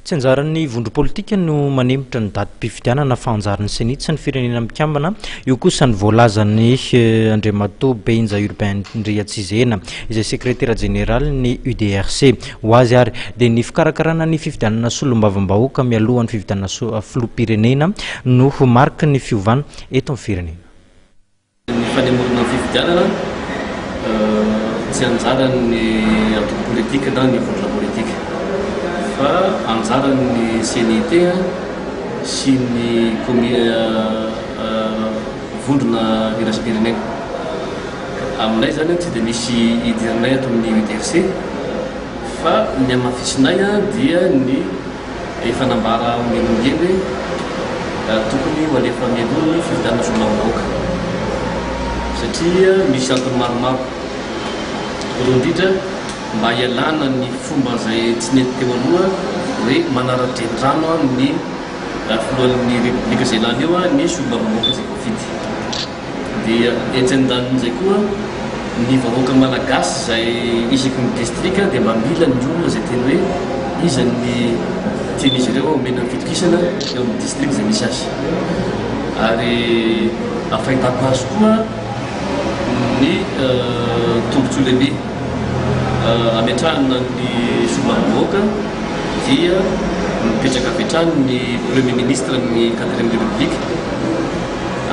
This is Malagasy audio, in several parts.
tsy anjaran'ny vondro politika no manemitra ny datim-pifidianana fa anjaran'ny senitsy ny firenena mikambana io kosa ny voalazany Andriamato Benja Urbain Ndriatsizena izay sekretera général ny UDRC ho azy ary dia ny fikarakarana ny fifidianana solombavambahoaka mialohan'ny fifidianana filoham-pirenena no marque ny fiovana eto amin'ny firenena. Ny fanemorana fifidianana tsy anjaran'ny antoko politika na ny vondrona politika fa anjaran'ny CNT sy ny vondrona iraisam-pirenena. Aminay zany tsy dia misy idiranay ato amin'ny UDRC fa ny amafisinay dia ny fanambara omenongely tokony ho alefa mialoha ny fifidianana solombavambahoaka satria misy antony maromaro. Voalohany indrindra mba hialana ny fomba izay tsy nety teo aloha hoe manara-drenirano ny filohan'ny République Zelany eo ny solombavambahoaka izay voafidy. Dia hetsendan'izay koa ny vahoaka malagasy izay isaky ny distrika dia mba mila ny olona izay teny hoe iza ny tian'izy ireo omena ny fitokisana eo amin'ny distrika izay misy azy. Ary afahitako azy koa ny tombotsoa lehibe ametrahana ny solombavambahoaka dia mipetraka avetrany ny premier ministre ny 4e république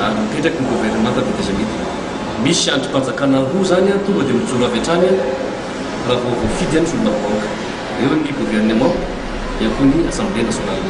ary mipetraky ny gouvernement de zamity. Misy androm-panjakana roa zany tonga dia mijoro avetrany raha vao voafidy any solombavambahoaka, eo ny gouvernement eo koa ny assemblée nationale.